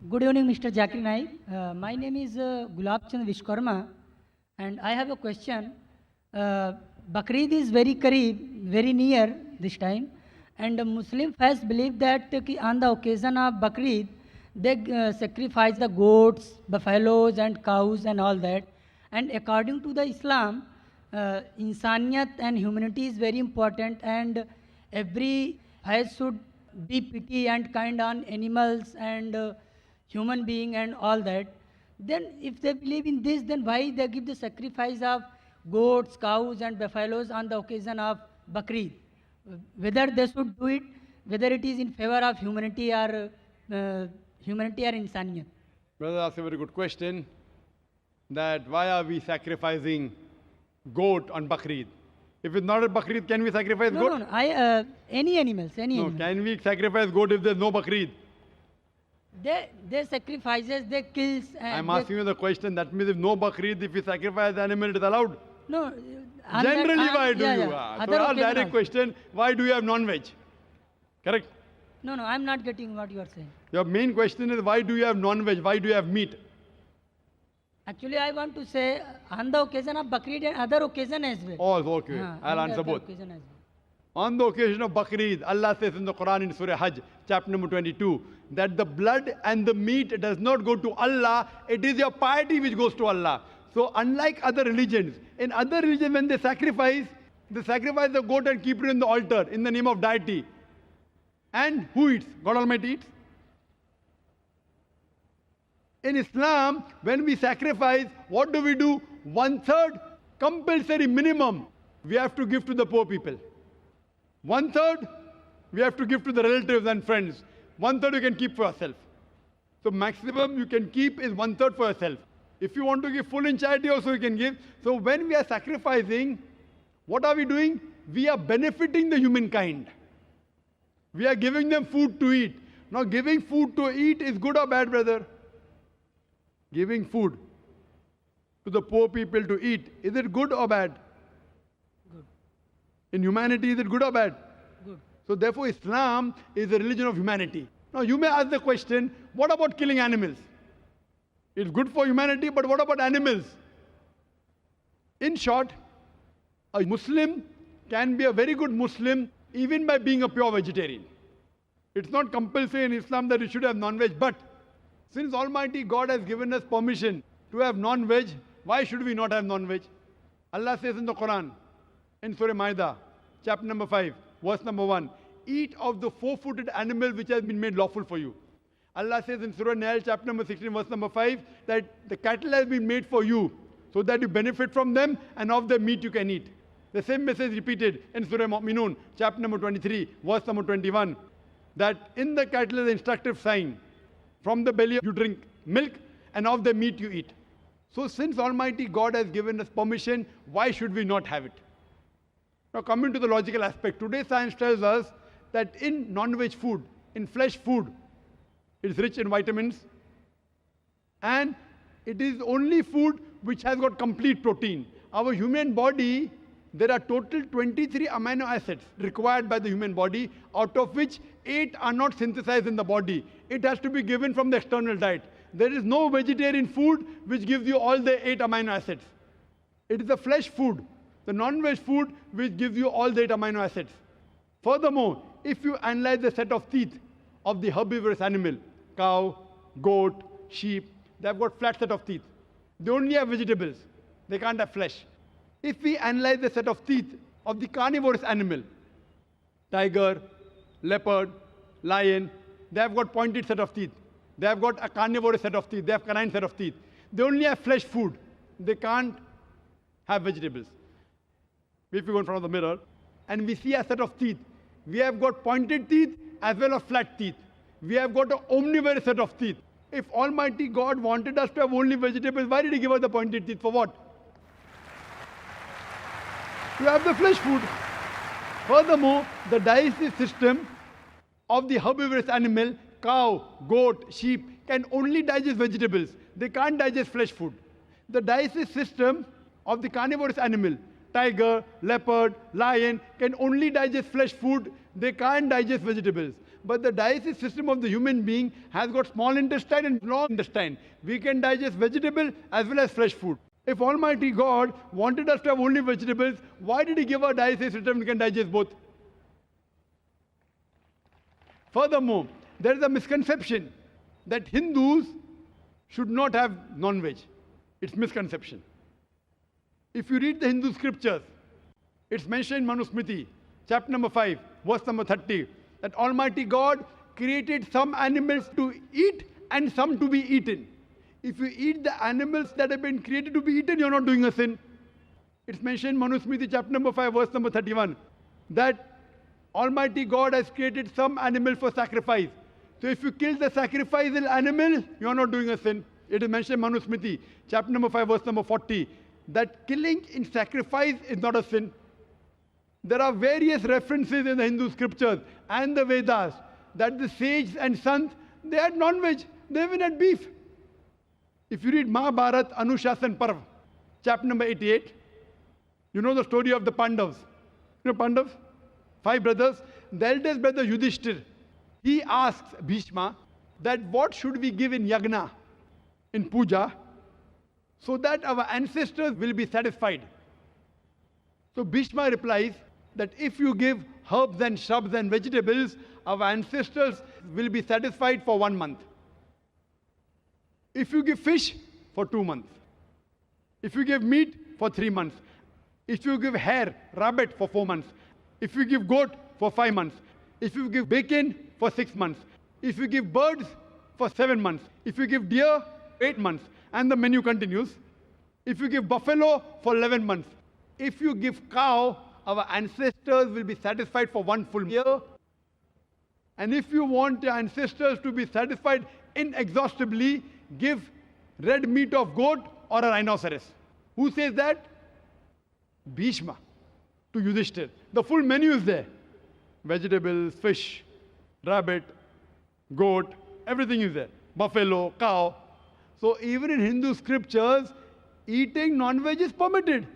Good evening, Mr. Zakir Naik. My name is Gulab Chand Vishkarma, and I have a question. Bakrid is very Kareeb, very near this time, and the Muslim faith believe that on the occasion of Bakrid, they sacrifice the goats, buffaloes, and cows, and all that. And according to the Islam, insaniyat and humanity is very important, and every faith should be pity and kind on animals and human being and all that. Then if they believe in this, then why they give the sacrifice of goats, cows and buffaloes on the occasion of Bakrid? Whether they should do it, whether it is in favor of humanity or insaniyat. Brother asked a very good question, that why are we sacrificing goat on Bakrid? If it's not a Bakrid, can we sacrifice goat? No. Any animals, any No, animals. can we sacrifice goat if there's no Bakrid? They sacrifices, they kills. And I'm asking you the question, that means if no Bakrid, if we sacrifice the animal, it is allowed? No. Generally, why do you? Other So our occasion direct also. question, why do you have non-veg? Correct? No, I'm not getting what you are saying. Your main question is, why do you have non-veg? Why do you have meat? Actually, I want to say on the occasion of Bakrid and other occasion as well. Oh, okay. Haan, I'll on the answer other both. occasion as well. On the occasion of Bakrid, Allah says in the Quran in Surah Hajj, chapter number 22, that the blood and the meat does not go to Allah, it is your piety which goes to Allah. So unlike other religions, in other religions when they sacrifice the goat and keep it in the altar in the name of deity. And who eats? God Almighty eats. In Islam, when we sacrifice, what do we do? 1/3 compulsory minimum we have to give to the poor people. 1/3 we have to give to the relatives and friends. 1/3 you can keep for yourself. So maximum you can keep is 1/3 for yourself. If you want to give full in charity also you can give. So when we are sacrificing, what are we doing? We are benefiting the humankind. We are giving them food to eat. Now giving food to eat is good or bad, brother? Giving food to the poor people to eat, is it good or bad? Good. In humanity, is it good or bad? Good. So therefore Islam is a religion of humanity. Now you may ask the question, what about killing animals? It's good for humanity, but what about animals? In short, a Muslim can be a very good Muslim even by being a pure vegetarian. It's not compulsory in Islam that you should have non-veg, but since Almighty God has given us permission to have non-veg, why should we not have non-veg? Allah says in the Quran, in Surah Ma'idah, chapter number 5, verse number 1, eat of the four-footed animal which has been made lawful for you. Allah says in Surah Nahl, chapter number 16, verse number 5, that the cattle has been made for you, so that you benefit from them, and of their meat you can eat. The same message repeated in Surah Mu'minun, chapter number 23, verse number 21, that in the cattle is an instructive sign. From the belly you drink milk, and of the meat you eat. So since Almighty God has given us permission, why should we not have it? Now coming to the logical aspect, today science tells us that in non-veg food, in flesh food, it is rich in vitamins, and it is only food which has got complete protein. Our human body, there are total 23 amino acids required by the human body, out of which 8 are not synthesized in the body. It has to be given from the external diet. There is no vegetarian food which gives you all the 8 amino acids. It is the flesh food, the non-veg food, which gives you all the 8 amino acids. Furthermore, if you analyze the set of teeth of the herbivorous animal, cow, goat, sheep, they have got flat set of teeth. They only have vegetables. They can't have flesh. If we analyze the set of teeth of the carnivorous animal, tiger, leopard, lion, they have got pointed set of teeth. They have got a carnivorous set of teeth. They have canine set of teeth. They only have flesh food. They can't have vegetables. If we go in front of the mirror and we see a set of teeth, we have got pointed teeth as well as flat teeth. We have got an omnivorous set of teeth. If Almighty God wanted us to have only vegetables, why did He give us the pointed teeth? For what? To have the flesh food. Furthermore, the digestive system of the herbivorous animal, cow, goat, sheep, can only digest vegetables. They can't digest flesh food. The digestive system of the carnivorous animal, tiger, leopard, lion, can only digest flesh food. They can't digest vegetables. But the digestive system of the human being has got small intestine and long intestine. We can digest vegetable as well as fresh food. If Almighty God wanted us to have only vegetables, why did He give our digestive system we can digest both? Furthermore, there is a misconception that Hindus should not have non-veg. It's misconception. If you read the Hindu scriptures, it's mentioned in Manusmriti, chapter number 5, verse number 30, that Almighty God created some animals to eat and some to be eaten. If you eat the animals that have been created to be eaten, you're not doing a sin. It's mentioned in Manusmriti, chapter number 5, verse number 31, that Almighty God has created some animals for sacrifice. So if you kill the sacrificial animal, you're not doing a sin. It is mentioned in Manusmriti, chapter number 5, verse number 40, that killing in sacrifice is not a sin. There are various references in the Hindu scriptures and the Vedas that the sages and sons, they had non-veg, they even had beef. If you read Mahabharata Anushasan Parv, chapter number 88, you know the story of the Pandavas. You know Pandavas? 5 brothers. The eldest brother Yudhishthir, he asks Bhishma that what should we give in yagna, in puja, so that our ancestors will be satisfied. So Bhishma replies that if you give herbs and shrubs and vegetables, our ancestors will be satisfied for 1 month. If you give fish, for 2 months. If you give meat, for 3 months. If you give hare, rabbit, for 4 months. If you give goat, for 5 months. If you give bacon, for 6 months. If you give birds, for 7 months. If you give deer, 8 months. And the menu continues. If you give buffalo, for 11 months. If you give cow, our ancestors will be satisfied for 1 full year. And if you want your ancestors to be satisfied inexhaustibly, give red meat of goat or a rhinoceros. Who says that? Bhishma to Yudhishthir. The full menu is there. Vegetables, fish, rabbit, goat, everything is there. Buffalo, cow. So even in Hindu scriptures, eating non-veg is permitted.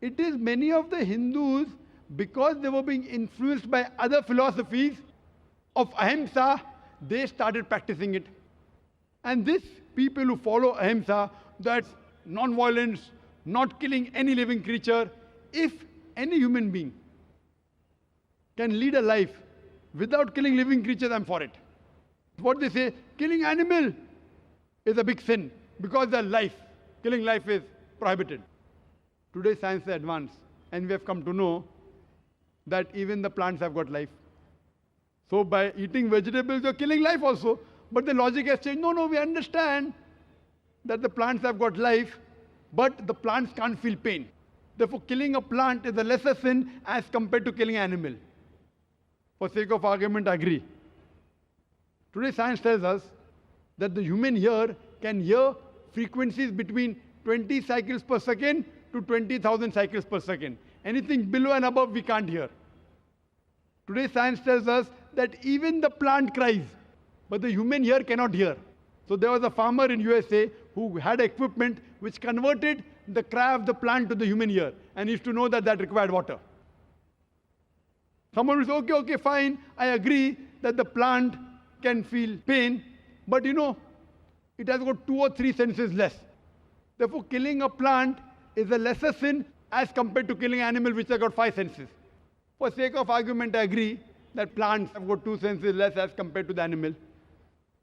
It is many of the Hindus, because they were being influenced by other philosophies of ahimsa, they started practicing it. And these people who follow ahimsa, that's non-violence, not killing any living creature, if any human being can lead a life without killing living creatures, I'm for it. What they say, killing animal is a big sin because they're life. Killing life is prohibited. Today science is advanced and we have come to know that even the plants have got life. So by eating vegetables, you're killing life also. But the logic has changed. No, we understand that the plants have got life, but the plants can't feel pain. Therefore, killing a plant is a lesser sin as compared to killing an animal. For sake of argument, I agree. Today science tells us that the human ear can hear frequencies between 20 cycles per second to 20,000 cycles per second. Anything below and above we can't hear. Today science tells us that even the plant cries, but the human ear cannot hear. So there was a farmer in USA who had equipment which converted the cry of the plant to the human ear, and he used to know that that required water. Someone will say, okay, fine, I agree that the plant can feel pain, but you know, it has got 2 or 3 senses less. Therefore, killing a plant is a lesser sin as compared to killing an animal which has got 5 senses. For sake of argument, I agree that plants have got 2 senses less as compared to the animal.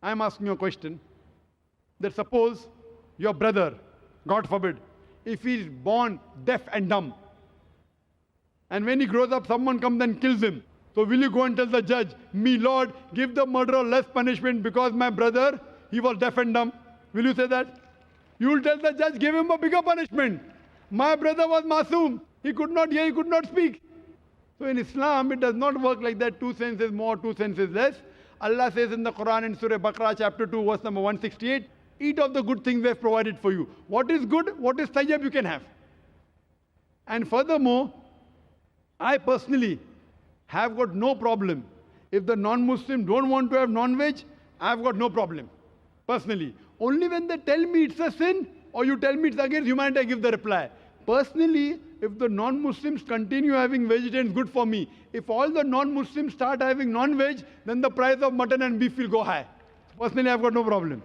I am asking you a question. That suppose your brother, God forbid, if he is born deaf and dumb, and when he grows up, someone comes and kills him. So will you go and tell the judge, me Lord, give the murderer less punishment because my brother, he was deaf and dumb? Will you say that? You will tell the judge, give him a bigger punishment. My brother was masoom. He could not hear, he could not speak. So in Islam, it does not work like that. 2 senses more, 2 senses less. Allah says in the Quran in Surah Baqarah chapter 2 verse number 168, eat of the good things we have provided for you. What is good, what is tayyib you can have. And furthermore, I personally have got no problem. If the non-Muslim don't want to have non-veg, I have got no problem. Personally. Only when they tell me it's a sin or you tell me it's against humanity, I give the reply. Personally, if the non-Muslims continue having vegetarian, good for me. If all the non-Muslims start having non-veg, then the price of mutton and beef will go high. Personally, I've got no problem.